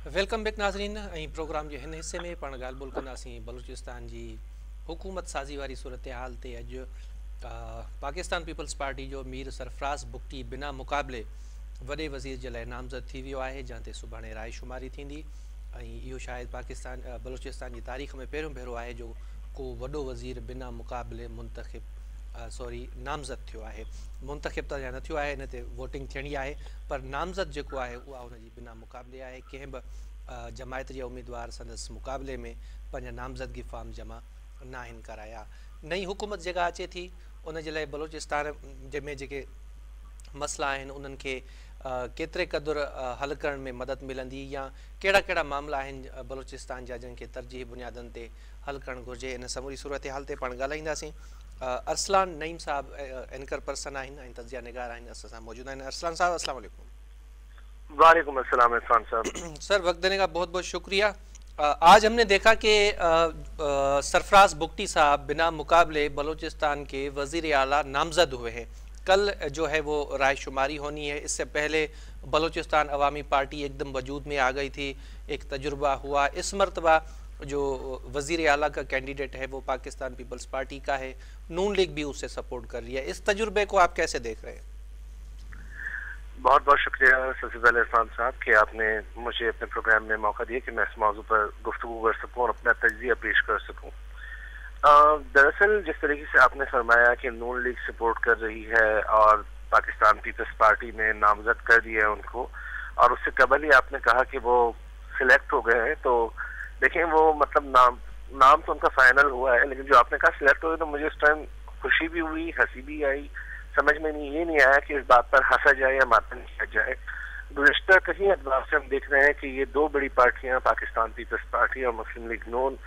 Welcome back नाज़रीन। Programme के हिन हिस्से में पाण ॻाल्हि ॿोल कंदासीं बलूचिस्तान जी हुकूमत साज़ी वारी सूरत हाल ते। अॼु पाकिस्तान पीपल्स पार्टी जो मीर सरफराज़ बुगटी बिना मुक़ाबले वॾे वज़ीर जे लाइ नामज़द थी वियो आहे, जंहिं ते सुभाणे राय शुमारी थींदी। इहो शायदि पाकिस्तान बलूचिस्तान जी तारीख़ में पहिरियों भेरो आहे जो को वॾो वज़ीर बिना मुक़ाबले मुंतखिब नामज़द थियो आहे। मुंतखिब त अञा न थियो आहे, हिन ते वोटिंग थियणी आहे, पर नामज़द जेको आहे उहा हुनजी बिना मुक़ाबले आहे। कंहिं बि जमायत जा उम्मीदवार संदसि मुक़ाबले में पंहिंजा नामज़दगी फॉर्म जमा न आहिनि कराया। नई हुकूमत जेका अचे थी उन जे लाइ बलूचिस्तान में जेके मसला आहिनि उन्हनि खे केतिरे क़दुरु हल करण में मदद मिलंदी, या कहिड़ा कहिड़ा मामला आहिनि बलूचिस्तान जा जंहिंखे तरजीही बुनियादनि ते हल करणु घुरिजे। इन समूरी सूरत हाल ते पाण ॻाल्हाईंदासीं। अरसलान नईम साहब एंकर पर्सन आहिनि ऐं तजिया निगार आहिनि, असां सां मौजूद आहिनि। अरसलान साहब अस्सलाम वालेकुम। वालेकुम अस्सलाम इरफान साहब। सर, वक्त देने का बहुत बहुत शुक्रिया। आज हमने देखा कि सरफराज बुगटी साहब बिना मुकाबले बलूचिस्तान के वज़ीर आला नामज़द हुए हैं। कल जो है वो राय शुमारी होनी है। इससे पहले बलूचिस्तान अवामी पार्टी एकदम वजूद में आ गई थी, एक तजुर्बा हुआ। इस मरतबा जो वज़ीर आला का कैंडिडेट है वो पाकिस्तान पीपल्स पार्टी का है, नून लीग भी उससे सपोर्ट कर रही है। इस तजुर्बे को आप कैसे देख रहे हैं? बहुत बहुत शुक्रिया सबसे पहले इरफान साहब कि आपने मुझे अपने प्रोग्राम में मौका दिया कि मैं इस मौजू पर गुफ्तगू कर सकूं और अपना तजिया पेश कर सकूं। दरअसल जिस तरीके से आपने फरमाया कि नून लीग सपोर्ट कर रही है और पाकिस्तान पीपल्स पार्टी ने नामजद कर दिया है उनको, और उससे कबल ही आपने कहा कि वो सिलेक्ट हो गए हैं, तो देखें वो मतलब नाम तो उनका फाइनल हुआ है, लेकिन जो आपने कहा सिलेक्ट हो गए, तो मुझे उस टाइम खुशी भी हुई, हंसी भी आई। समझ में ये नहीं आया कि इस बात पर हंसा जाए या मातम किया जाए। गुज़िश्ता कहीं अखबार से हम देख रहे हैं कि ये दो बड़ी पार्टियां, पाकिस्तान पीपल्स पार्टी और मुस्लिम लीग नून,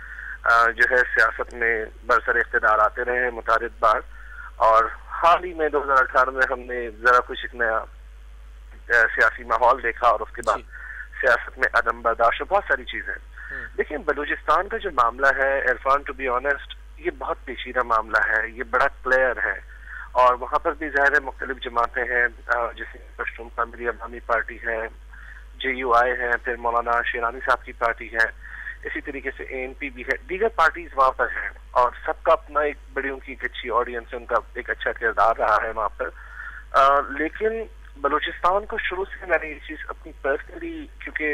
जो है सियासत में बरसर इख्तिदार आते रहे हैं मुतारिद बार, और हाल ही में 2018 में हमने ज़रा कुछ एक नया सियासी माहौल देखा और उसके बाद सियासत में अदम बर्दाश्त, बहुत सारी चीज़ें। देखिए, बलूचिस्तान का जो मामला है इरफान, टू बी ऑनेस्ट, ये बहुत पेचीदा मामला है, ये बड़ा क्लियर है, और वहाँ पर भी ज़ाहिर है मुख्तलिफ जमातें हैं, जैसे पश्तून कामिली अवामी पार्टी है, JUI है, फिर मौलाना शेरानी साहब की पार्टी है, इसी तरीके से ANP भी है, दीगर पार्टीज वहाँ पर हैं, और सबका अपना एक बड़ी उनकी एक अच्छी ऑडियंस है, उनका एक अच्छा किरदार रहा है वहाँ पर। लेकिन बलूचिस्तान को शुरू से मैंने ये चीज़ अपनी पर्सनली, क्योंकि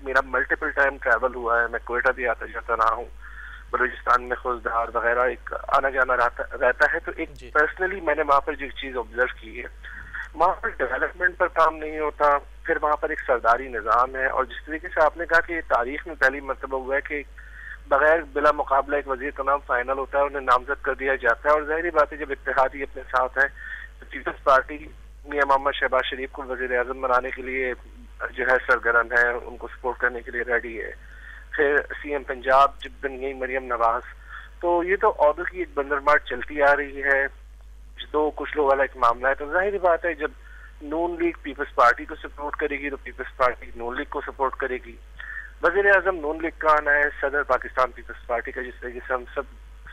मेरा मल्टीपल टाइम ट्रैवल हुआ है, मैं कोयटा भी आता जाता रहा हूँ, बलूचिस्तान में खुजदार वगैरह एक आना जाना रहता है, तो एक पर्सनली मैंने वहाँ पर जो चीज़ ऑब्जर्व की है, वहाँ पर डेवलपमेंट पर काम नहीं होता, फिर वहाँ पर एक सरदारी निज़ाम है, और जिस तरीके से आपने कहा कि तारीख में पहली मरतबा हुआ है कि बगैर बिला मुकाबला एक वज़ीर का नाम फाइनल होता है, उन्हें नामजद कर दिया जाता है, और ज़ाहिर बात है जब इत्तेहादी अपने साथ है, तो पीपल्स पार्टी मियां मोहम्मद शहबाज शरीफ को वज़ीर आज़म बनाने के लिए जो है सरगर्म है, उनको सपोर्ट करने के लिए रेडी है। फिर CM पंजाब जब बन गई मरियम नवाज, तो ये तो ऑर्डर की एक बंदरमार चलती आ रही है, तो कुछ लोग वाला एक मामला है। तो जाहिर बात है जब नून लीग पीपल्स पार्टी को सपोर्ट करेगी तो पीपल्स पार्टी नून लीग को सपोर्ट करेगी। वज़ीर आज़म नून लीग का आना है, सदर पाकिस्तान पीपल्स पार्टी का, जिस तरीके से हम सब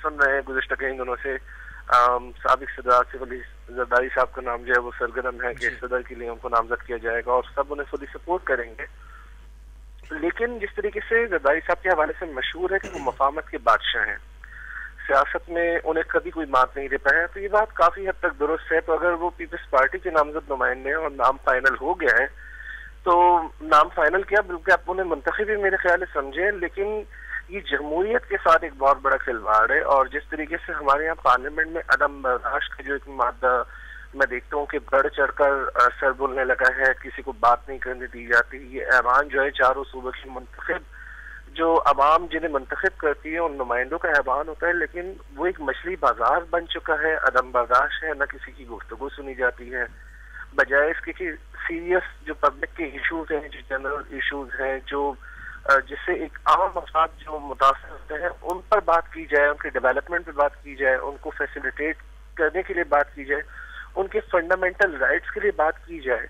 सुन रहे हैं गुज़िश्ता कई दिनों से, साबिक सदर आसिफ अली जरदारी साहब का नाम जो है वो सरगर्म है कि सदर के लिए उनको नामजद किया जाएगा, और सब उन्हें फुली सपोर्ट करेंगे। लेकिन जिस तरीके से जरदारी साहब के हवाले से मशहूर है कि वो मफामत के बादशाह हैं, सियासत में उन्हें कभी कोई बात नहीं दे पाया, तो ये बात काफ़ी हद तक दुरुस्त है। तो अगर वो पीपल्स पार्टी के नामजद नुमाइंदे हैं और नाम फाइनल हो गया है, तो नाम फाइनल किया, बल्कि आप उन्हें मुंतखब भी मेरे ख्याल से समझे, लेकिन ये जमहूरियत के साथ एक बहुत बड़ा खिलवाड़ है। और जिस तरीके से हमारे यहाँ पार्लियामेंट में अदम बर्दाश्त का जो एक मादा मैं देखता हूँ कि बढ़ चढ़कर सर बोलने लगा है, किसी को बात नहीं करने दी जाती, ये ऐवान जो है चारों सूबे की मुंतखब जो अवाम जिन्हें मुंतखब करती है उन नुमाइंदों का ऐवान होता है, लेकिन वो एक मछली बाजार बन चुका है, अदम बर्दाश्त है, न किसी की गुफ्तगू सुनी जाती है, बजाय इसके कि सीरियस जो पब्लिक के इशूज हैं, जो जनरल इशूज हैं, जो जिससे एक आम अफराद जो मुतासर होते हैं उन पर बात की जाए, उनके डेवलपमेंट पर बात की जाए, उनको फैसिलिटेट करने के लिए बात की जाए, उनके फंडामेंटल राइट्स के लिए बात की जाए।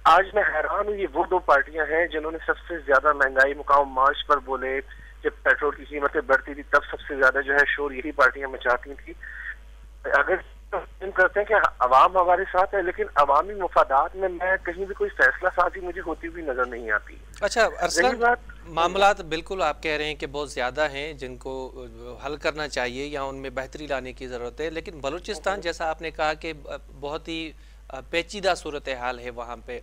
आज मैं हैरान हूँ, ये वो दो पार्टियां हैं जिन्होंने सबसे ज्यादा महंगाई मुकाम मार्च पर बोले, जब पेट्रोल की कीमतें बढ़ती थी तब सबसे ज्यादा जो है शोर यही पार्टियां मचाती थी। अगर हम करते हैं कि अवाम हमारे साथ है, लेकिन अवामी मुफादात में मैं कहीं भी कोई फैसला साजी मुझे होती हुई नजर नहीं आती। अच्छा अरसलान, मामलात बिल्कुल आप कह रहे हैं कि बहुत ज़्यादा हैं जिनको हल करना चाहिए या उनमें बेहतरी लाने की ज़रूरत है, लेकिन बलूचिस्तान जैसा आपने कहा कि बहुत ही पेचीदा सूरत हाल है वहाँ पे।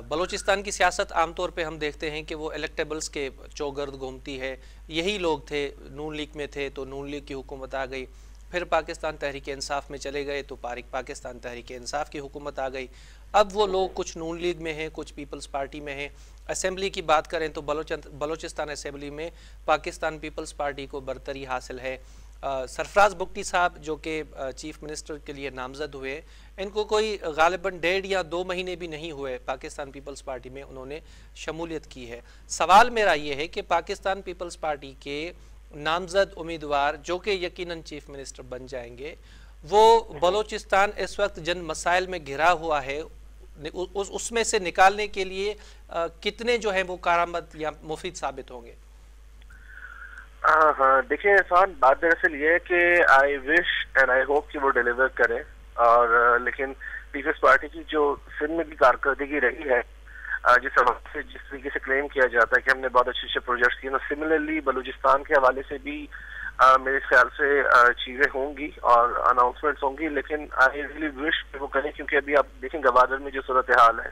बलूचिस्तान की सियासत आमतौर पे हम देखते हैं कि वो इलेक्टेबल्स के चौगर्द घूमती है। यही लोग थे, नून लीग में थे तो नून लीग की हुकूमत आ गई, फिर पाकिस्तान तहरीक इंसाफ में चले गए तो पाकिस्तान तहरीक इंसाफ की हुकूमत आ गई। अब वो लोग कुछ नून लीग में हैं, कुछ पीपल्स पार्टी में हैं। असेंबली की बात करें तो बलोचिस्तान असेंबली में पाकिस्तान पीपल्स पार्टी को बरतरी हासिल है। सरफराज बुगटी साहब जो कि चीफ मिनिस्टर के लिए नामजद हुए, इनको कोई गालिबन 1.5 या 2 महीने भी नहीं हुए पाकिस्तान पीपल्स पार्टी में उन्होंने शमूलियत की है। सवाल मेरा ये है कि पाकिस्तान पीपल्स पार्टी के नामजद उम्मीदवार जो कि यकीनन चीफ मिनिस्टर बन जाएंगे, वो बलोचिस्तान इस वक्त जिन मसाइल में घिरा हुआ है उसमें से निकालने के लिए कितने जो है वो कारआमद या मुफीद साबित होंगे? हाँ, देखिए इरफान, बात दरअसल ये है कि I wish and I hope कि वो डिलीवर करें, और लेकिन पीपल्स पार्टी की जो सिंध में भी कारकर्दगी रही है, जिस तरीके से क्लेम किया जाता है कि हमने बहुत अच्छे अच्छे प्रोजेक्ट्स किए, सिमिलरली बलूचिस्तान के हवाले से भी मेरे ख्याल से चीज़ें होंगी और अनाउंसमेंट्स होंगी, लेकिन आई रियली विश वो करें, क्योंकि अभी आप देखें गवादर में जो सूरत हाल है,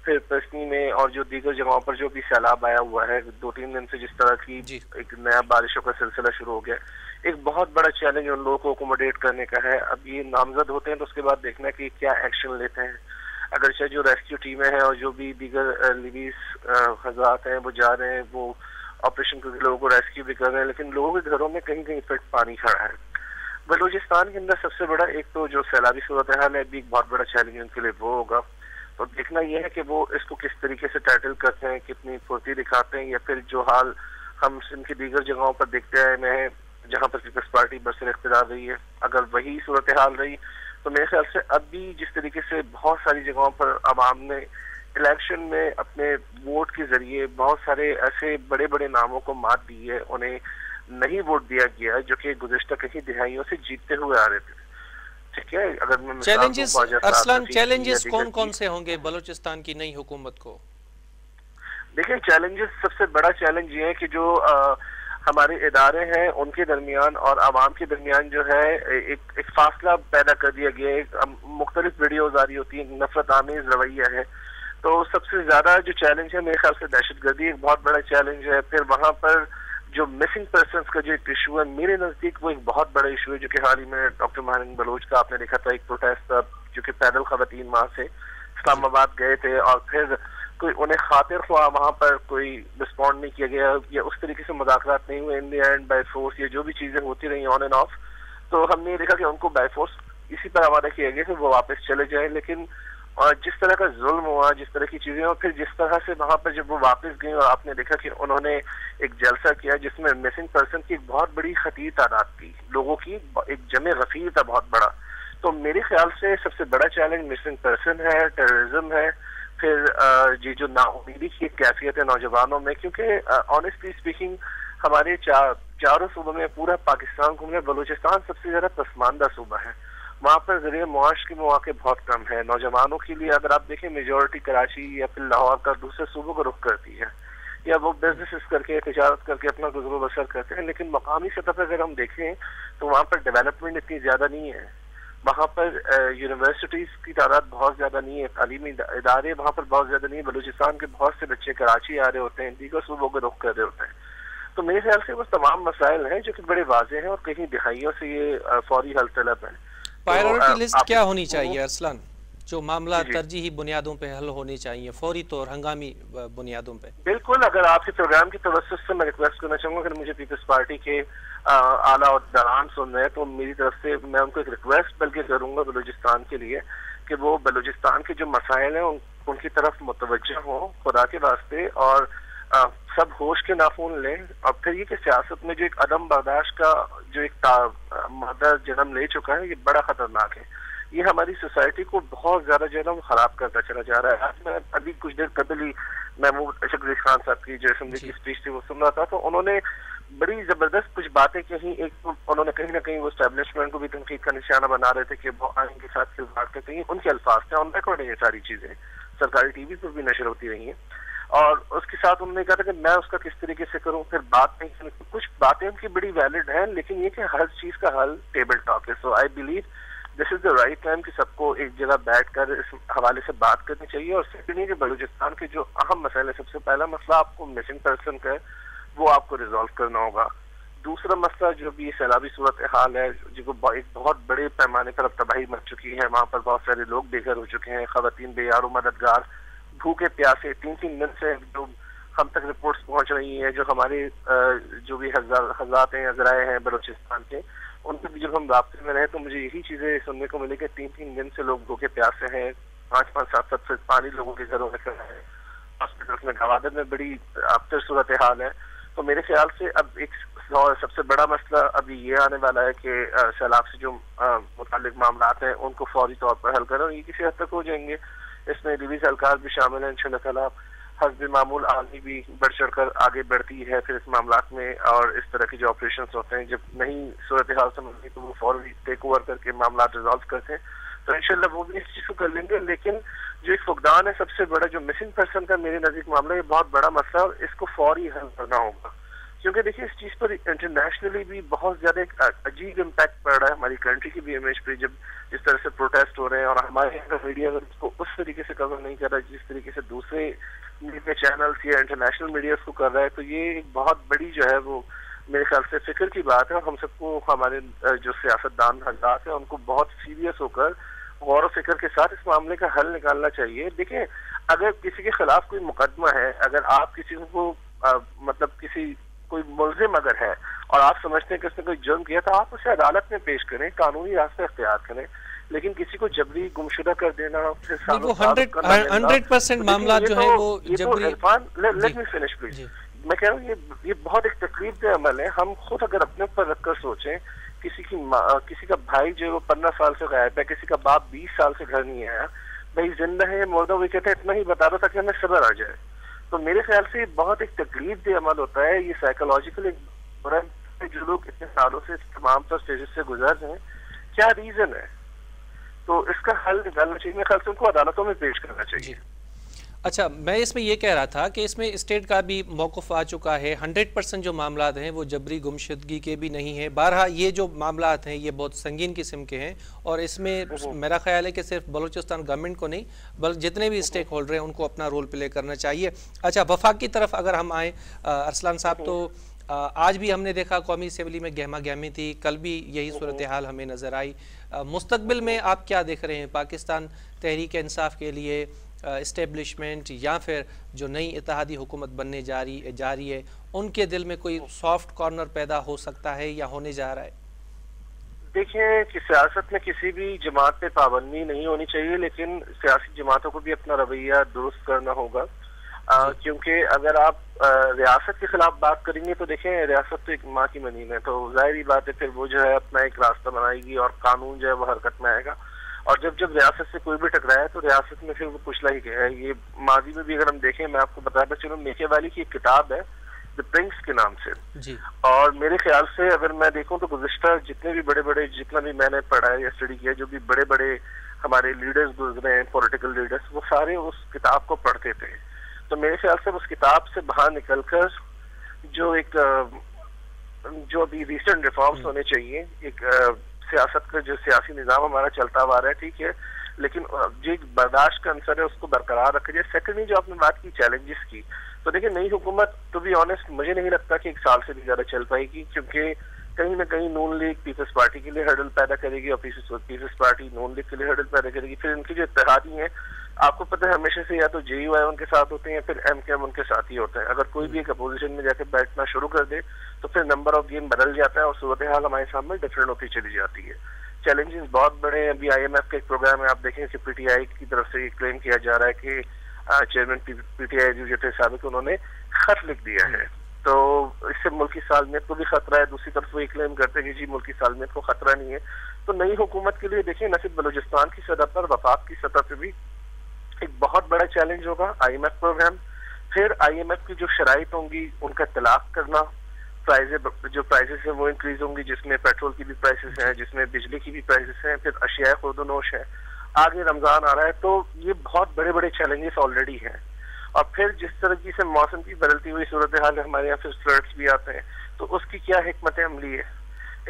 फिर पश्चिमी में और जो दीगर जगहों पर जो भी सैलाब आया हुआ है 2-3 दिन से, जिस तरह की एक नया बारिशों का सिलसिला शुरू हो गया, एक बहुत बड़ा चैलेंज उन लोगों को अकोमोडेट करने का है। अब ये नामजद होते हैं तो उसके बाद देखना है कि क्या एक्शन लेते हैं। अगर चाहे जो रेस्क्यू टीमें हैं और जो भी दीगर लिबीज हज़ात हैं वो जा रहे हैं, वो ऑपरेशन करके लोगों को रेस्क्यू भी कर रहे हैं, लेकिन लोगों के घरों में कहीं कहीं पर पानी खड़ा है। बलूचिस्तान के अंदर सबसे बड़ा एक तो जो सैलाबी सूरत हाल है, भी एक बहुत बड़ा चैलेंज उनके लिए वो होगा। तो देखना यह है कि वो इसको किस तरीके से टैकल करते हैं, कितनी फुर्ती दिखाते हैं, या फिर जो हाल हम इनकी दीगर जगहों पर देखते हैं जहाँ पर पीपल्स पार्टी बरसर इख्तियार रही है, अगर वही सूरत हाल रही तो मेरे ख्याल से अब भी जिस तरीके से बहुत सारी जगहों पर आवाम ने इलेक्शन में अपने वोट के जरिए बहुत सारे ऐसे बड़े बड़े नामों को मात दी है, उन्हें नहीं वोट दिया गया जो कि गुज़िश्ता कई दहाइयों से जीतते हुए आ रहे थे। ठीक है, अगर मैं चैलेंजेस अरसलान, चैलेंजेस कौन कौन से होंगे बलूचिस्तान की नई हुकूमत को? देखिए, चैलेंजेस, सबसे बड़ा चैलेंज ये है कि जो हमारे इदारे हैं उनके दरमियान और आवाम के दरमियान जो है एक फासला पैदा कर दिया गया है। मुख्तलिफ वीडियोज आ रही होती है, नफरत आमेज रवैया है। तो सबसे ज्यादा जो चैलेंज है मेरे ख्याल से दहशतगर्दी एक बहुत बड़ा चैलेंज है। फिर वहाँ पर जो मिसिंग पर्सनस का जो एक इशू है, मेरे नजदीक वो एक बहुत बड़ा इशू है, जो कि हाल ही में डॉक्टर महारंग बलोच का आपने देखा था एक प्रोटेस्ट था, जो कि पैदल खवातीन वहाँ से इस्लामाबाद गए थे और फिर कोई उन्हें खातिर हुआ वहाँ पर कोई रिस्पॉन्ड नहीं किया गया या उस तरीके से मुज़ाकरात नहीं हुए in the end by force, या जो भी चीजें होती रही ऑन एंड ऑफ। तो हमने देखा कि उनको बाय फोर्स इसी पर आवादा किया गया कि वो वापस चले जाए, लेकिन और जिस तरह का जुल्म हुआ, जिस तरह की चीजें, और फिर जिस तरह से वहां पर जब वो वापस गए और आपने देखा कि उन्होंने एक जलसा किया जिसमें मिसिंग पर्सन की एक बहुत बड़ी खतीर तादाद थी, लोगों की एक जमे गफीर था बहुत बड़ा। तो मेरे ख्याल से सबसे बड़ा चैलेंज मिसिंग पर्सन है, टेररिज्म है, फिर ये जो नाउमीदी की कैफियत है नौजवानों में, क्योंकि ऑनेस्टली स्पीकिंग हमारे चारों सूबों में पूरा पाकिस्तान घूमने बलूचिस्तान सबसे ज्यादा पसमानदा सूबा है। वहाँ पर जरिए मुआश के मौके बहुत कम है नौजवानों के लिए। अगर आप देखें मेजोरिटी कराची या फिर लाहौर का दूसरे सूबों को रुख करती है, या वो बिजनेस करके तिजारत करके अपना गुजरो बसर करते हैं, लेकिन मकामी सतह पर अगर हम देखें तो वहाँ पर डेवलपमेंट इतनी ज्यादा नहीं है। वहाँ पर यूनिवर्सिटीज की तादाद बहुत ज्यादा नहीं है, तालीमी इदारे वहाँ पर बहुत ज्यादा नहीं है। बलूचिस्तान के बहुत से बच्चे कराची आ रहे होते हैं, दीगर सूबों को रुख कर रहे होते हैं। तो मेरे ख्याल से वो तमाम मसाइल हैं जो कि बड़े वाजे हैं और कहीं दिहाइयों से ये फौरी हल तलब है। प्रायोरिटी लिस्ट क्या होनी चाहिए अरसलान, जो मामला तरजीही बुनियादों पे हल होने चाहिए, फौरी तौर हंगामी बुनियादों पे? बिल्कुल, अगर आपके प्रोग्राम की तवज्जो से मैं रिक्वेस्ट करना चाहूँगा, अगर मुझे पीपल्स पार्टी के आला और दरान सुन रहे हैं तो मेरी तरफ से मैं उनको एक रिक्वेस्ट बल्कि करूँगा बलूचिस्तान के लिए कि वो बलूचिस्तान के जो मसाइल हैं उनकी तरफ मुतवज्जह हों खुदा के वास्ते, और सब होश के नाखून लें। और फिर ये कि सियासत में जो एक अदम बर्दाश्त का जो एक मादा जन्म ले चुका है, ये बड़ा खतरनाक है। ये हमारी सोसाइटी को बहुत ज्यादा जो है ना खराब करता चला जा रहा है। आज मैं अभी कुछ देर कबल ही महमूद अशरफ खान साहब की जो असेंबली की स्पीच थी वो सुन रहा था, तो उन्होंने बड़ी जबरदस्त कुछ बातें कही। एक तो उन्होंने कहीं ना कहीं वो एस्टेब्लिशमेंट को भी तनकीद का निशाना बना रहे थे कि वो आइन के साथ खिलवाड़ करते हैं, उनके अल्फाज थे, ऑन रिकॉर्ड है ये सारी चीजें, सरकारी टीवी पर भी नशर होती रही है। اور اس کے ساتھ انہوں نے کہا تھا کہ میں اس کا کس طریقے سے کروں. پھر بات نہیں سنی. کچھ باتیں ان کی بڑی ویلڈ ہیں, لیکن یہ کہ ہر چیز کا حل ٹیبل ٹاک ہے. So I believe this is the right time کہ سب کو ایک جگہ بیٹھ کر اس حوالے سے بات کرنی چاہیے. اور سیکنڈلی کہ بلوچستان کے جو اہم مسئلے, سب سے پہلا مسئلہ آپ کو مسنگ پرسن کا ہے, وہ آپ کو ریزالو کرنا ہوگا. دوسرا مسئلہ جو بھی سیلابی صورتحال ہے, جو ایک بہت بڑے پیمانے پر اب تباہی مچ چکی ہے, وہاں پر بہت سارے لوگ بے گھر ہو چکے ہیں, خواتین بے یار و مددگار, بھوکے پیاسے 3 دن سے جو ہم تک رپورٹس پہنچ رہی ہیں, جو ہمارے جو بھی حضرات ہیں, عذرائے ہیں بلوچستان کے, ان سے بھی جب ہم رابطے میں رہے تو مجھے یہی چیزیں سننے کو ملی کہ 3 دن سے لوگ بھوکے پیاسے ہیں, 5-7 سے پانی لوگوں کے گھروں میں کھڑا ہے, ہاسپٹلس میں گوادر میں بڑی ابتر صورتحال ہے. تو میرے خیال سے اب ایک سب سے بڑا مسئلہ ابھی یہ آنے والا ہے کہ سیلاب سے جو متعلق معاملات ہیں ان کو فوری طور پر حل کریں, اور یہ کسی حد تک ہو جائیں گے. اس میں ریلیز اہلکار بھی شامل ہیں انشاءاللہ تعالیٰ. حسب معمول آدمی بھی بڑھ چڑھ کر آگے بڑھتی ہے پھر اس معاملات میں, اور اس طرح کے جو آپریشنس ہوتے ہیں جب نہیں صورتحال سمجھتی تو وہ فوری ٹیک اوور کر کے معاملات ریزالو کرتے ہیں. تو انشاءاللہ وہ بھی اس چیز کو کر لیں گے. لیکن جو ایک فقدان ہے سب سے بڑا, جو مسنگ پرسن کا میرے نزدیک معاملہ, یہ بہت بڑا مسئلہ ہے اور اس کو فوری حل کرنا ہوگا. کیونکہ دیکھیے اس چیز پر انٹرنیشنلی بھی بہت زیادہ ایک عجیب امپیکٹ پڑ رہا ہے ہماری کنٹری کی بھی امیج پہ, جب جس طرح سے پروٹیسٹ ہو رہے ہیں, اور ہمارے میڈیا اگر اس کو اس طریقے سے کور نہیں کر رہا ہے جس طریقے سے دوسرے میڈیا چینلس یا انٹرنیشنل میڈیا اس کو کر رہا ہے, تو یہ ایک بہت بڑی جو ہے وہ میرے خیال سے فکر کی بات ہے. اور ہم سب کو, ہمارے جو سیاستدان حضرات ہیں, ان کو بہت سیریس ہو کر غور و فکر کے ساتھ اس معاملے کا حل نکالنا چاہیے. دیکھیں اگر کسی کے خلاف کوئی مقدمہ ہے, اگر آپ کسی کو مطلب کسی کوئی ملزم اگر ہے اور آپ سمجھتے ہیں کہ اس نے کوئی جرم کیا, تو آپ اسے عدالت میں پیش کریں, قانونی راستے اختیار کریں. لیکن کسی کو جبری گمشدہ کر دینا, 100% معاملات جو ہیں وہ جبری. Let me finish please. میں کہہ رہا ہوں یہ بہت ایک تکلیف دہ عمل ہے. ہم خود اگر اپنے اوپر رکھ کر سوچیں, کسی کا بھائی جو وہ 15 سال سے غائب ہے, کسی کا باپ 20 سال سے گھر نہیں آیا, بھائی زندہ ہے مردہ, وہ کہتے ہیں اتنا ہی بتا دو تاکہ ہمیں صبر آ جائے. تو میرے خیال سے یہ بہت ایک تکلیف دہ عمل ہوتا ہے. یہ سائیکولوجیکل جو لوگ اتنے سالوں سے تمام تر اسٹیجز سے گزر رہے ہیں, کیا ریزن ہے؟ تو اس کا حل نکالنا چاہیے. میرے خیال سے ان کو عدالتوں میں پیش کرنا چاہیے. اچھا, میں اس میں یہ کہہ رہا تھا کہ اس میں اسٹیٹ کا بھی موقف آ چکا ہے. 100% جو معاملات ہیں وہ جبری گمشدگی کے بھی نہیں ہیں. بہرحال یہ جو معاملات ہیں یہ بہت سنگین قسم کے ہیں, اور اس میں میرا خیال ہے کہ صرف بلوچستان گورنمنٹ کو نہیں بلکہ جتنے بھی اسٹیک ہولڈر ہیں ان کو اپنا رول پلے کرنا چاہیے. اچھا, وفاق کی طرف اگر ہم آئیں, ارسلان صاحب, تو آج بھی ہم نے دیکھا قومی اسمبلی میں گہما گہمی تھی, کل بھی یہی صورتحال ہمیں نظر آئی. مستقبل میں آپ کیا دیکھ رہے ہیں؟ پاکستان تحریک انصاف کے لیے اسٹیبلشمنٹ یا پھر جو نئی اتحادی حکومت بننے جا رہی ہے, ان کے دل میں کوئی سافٹ کارنر پیدا ہو سکتا ہے یا ہونے جا رہا ہے؟ دیکھیں کہ سیاست میں کسی بھی جماعت پہ پابندی نہیں ہونی چاہیے, لیکن سیاسی جماعتوں کو بھی اپنا رویہ درست کرنا ہوگا. کیونکہ اگر آپ ریاست کے خلاف بات کریں گے تو دیکھیں ریاست تو ایک ماں کی منین ہے, تو ظاہری بات ہے پھر وہ جو ہے اپنا ایک راستہ بنائے گی اور قانون جو ہے وہ حرکت میں آئے گا. اور جب ریاست سے کوئی بھی ٹکرایا ہے تو ریاست میں پھر وہ کچلا ہی گیا ہے. یہ ماضی میں بھی اگر ہم دیکھیں, میں آپ کو بتاتا چلوں, میکے والی کی ایک کتاب ہے دی پرنس کے نام سے, اور میرے خیال سے اگر میں دیکھوں تو گزشتہ جتنے بھی جتنا بھی میں نے پڑھا ہے یا اسٹڈی کیا, جو بھی بڑے بڑے ہمارے لیڈرز گزرے ہیں, پولیٹیکل لیڈرز, وہ سارے اس کتاب کو پڑھتے تھے. تو میرے خیال سے اس کتاب سے باہر نکل کر جو ابھی ریسنٹ ریفارمز ہونے چاہیے, ایک سیاست کا جو سیاسی نظام ہمارا چلتا ہوا رہا ہے, ٹھیک ہے, لیکن جو ایک برداشت کا عنصر ہے اس کو برقرار رکھا جائے. سیکنڈلی جو آپ نے بات کی چیلنجز کی, تو دیکھیں نئی حکومت تو بھی آنےسٹ مجھے نہیں لگتا کہ 1 سال سے بھی زیادہ چل پائے گی, کیونکہ کہیں نہ کہیں نون لیگ پیپلز پارٹی کے لیے ہرڈل پیدا کرے گی, اور پیپلز پارٹی نون لیگ کے لیے ہرڈل پیدا کرے گی. پھر ان کی جو اتحادی ہیں, آپ کو پتہ ہے ہمیشہ سے یا تو جے یو آئی ان کے ساتھ ہوتے ہیں یا پھر ایم کے ایم ان کے ساتھ ہی ہوتے ہیں. اگر کوئی بھی ایک اپوزیشن میں جا کے بیٹھنا شروع کر دے تو پھر نمبر آف گیم بدل جاتا ہے اور صورتحال ہمارے سامنے ڈفرینٹ ہوتی چلی جاتی ہے. چیلنجز بہت بڑے ہیں. ابھی آئی ایم ایف کا ایک پروگرام ہے, آپ دیکھیں کہ پی ٹی آئی کی طرف سے یہ کلیم کیا جا رہا ہے کہ چیئرمین پی ٹی آئی جو تھے سابق, انہوں نے خط لکھ دیا ہے, تو اس سے ملک کی سالمیت کو بھی خطرہ ہے. دوسری طرف وہ یہ کلیم کرتے ہیں کہ جی ملک کی سالمیت کو خطرہ نہیں ہے. تو نئی حکومت کے لیے دیکھیں نہ صرف بلوچستان کی سطح پر, وفاق کی سطح پہ بھی ایک بہت بڑا چیلنج ہوگا آئی ایم ایف پروگرام. پھر آئی ایم ایف کی جو شرائط ہوں گی ان کا اطلاق کرنا, جو پرائزز ہیں وہ انکریز ہوں گی, جس میں پیٹرول کی بھی پرائسز ہیں, جس میں بجلی کی بھی پرائسز ہیں, پھر اشیاء خورد و نوش ہے, آگے رمضان آ رہا ہے. تو یہ بہت بڑے بڑے چیلنجز آلریڈی ہیں, اور پھر جس طریقے سے موسم کی بدلتی ہوئی صورتحال ہمارے یہاں پھر فلڈس بھی آتے ہیں، تو اس کی کیا حکمت عملی ہے؟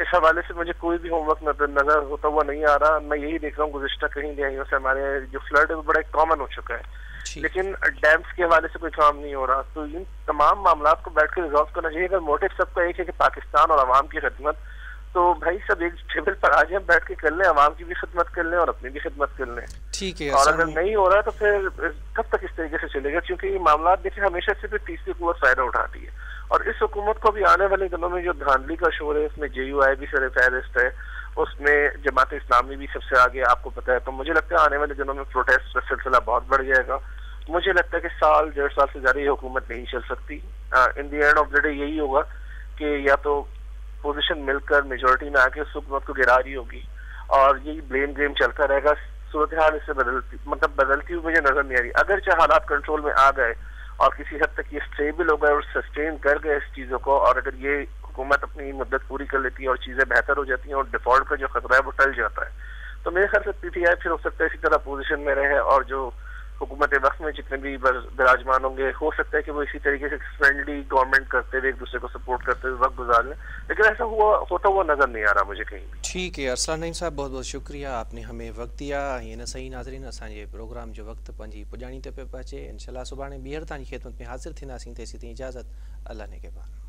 اس حوالے سے مجھے کوئی بھی ہوم ورک نظر ہوتا ہوا نہیں آ رہا. میں یہی دیکھ رہا ہوں گزشتہ کہیں دہائیوں سے ہمارے جو فلڈ ہے وہ بڑا کامن ہو چکا ہے، لیکن ڈیمس کے حوالے سے کوئی کام نہیں ہو رہا. تو ان تمام معاملات کو بیٹھ کے ریزالو کرنا چاہیے. اگر موٹو سب کا ایک ہے کہ پاکستان اور عوام کی خدمت، تو بھائی سب ایک ٹیبل پر آ جائیں، بیٹھ کے کر لیں، عوام کی بھی خدمت کر لیں اور اپنی بھی خدمت کر لیں. ٹھیک ہے. اور اگر نہیں ہو رہا تو پھر کب تک اس طریقے سے چلے گا؟ کیونکہ یہ معاملات دیکھیں ہمیشہ سے پھر تیسری قوت فائدہ اٹھاتی ہے، اور اس حکومت کو بھی آنے والے دنوں میں جو دھاندلی کا شور ہے، اس میں JUI بھی سر فہرست ہے، اس میں جماعت اسلامی بھی سب سے آگے آپ کو پتہ ہے. تو مجھے لگتا ہے آنے والے دنوں میں پروٹیسٹ کا سلسلہ بہت بڑھ جائے گا. مجھے لگتا ہے کہ سال 1.5 سال سے زیادہ یہ حکومت نہیں چل سکتی. In the end of the day یہی ہوگا کہ یا تو پوزیشن مل کر میجورٹی میں آ کے اس حکومت کو گرا رہی ہوگی، اور یہی بلیم گیم چلتا رہے گا. صورتحال اس سے بدلتی ہوئی مجھے نظر نہیں آ رہی. اگرچہ حالات کنٹرول میں آ گئے اور کسی حد تک یہ اسٹیبل ہو گئے اور سسٹین کر گئے اس چیزوں کو، اور اگر یہ حکومت اپنی مدت پوری کر لیتی ہے اور چیزیں بہتر ہو جاتی ہیں اور ڈیفالٹ کا جو خطرہ ہے وہ ٹل جاتا ہے، تو میرے خیال سے PTI پھر ہو سکتا ہے اسی طرح پوزیشن میں رہے، اور جو حکومت وقت میں جتنے بھی براجمان ہوں گے ہو سکتا ہے کہ وہ اسی طریقے سے فرینڈلی گورنمنٹ کرتے ہوئے ایک دوسرے کو سپورٹ کرتے ہوئے وقت گزار لیں. لیکن ایسا ہوتا ہوا نظر نہیں آ رہا مجھے کہیں بھی. ٹھیک ہے. ارسلان نعیم صاحب بہت بہت شکریہ، آپ نے ہمیں وقت دیا. یہ نہ صحیح ناظرین، اساں جے پروگرام جو وقت پنجی پجانی تے پہ پہنچے. انشاءاللہ صبح بیر تانی خدمت میں حاضر تھیناسیں. تیسی تھی اجازت. اللہ نے کے بعد.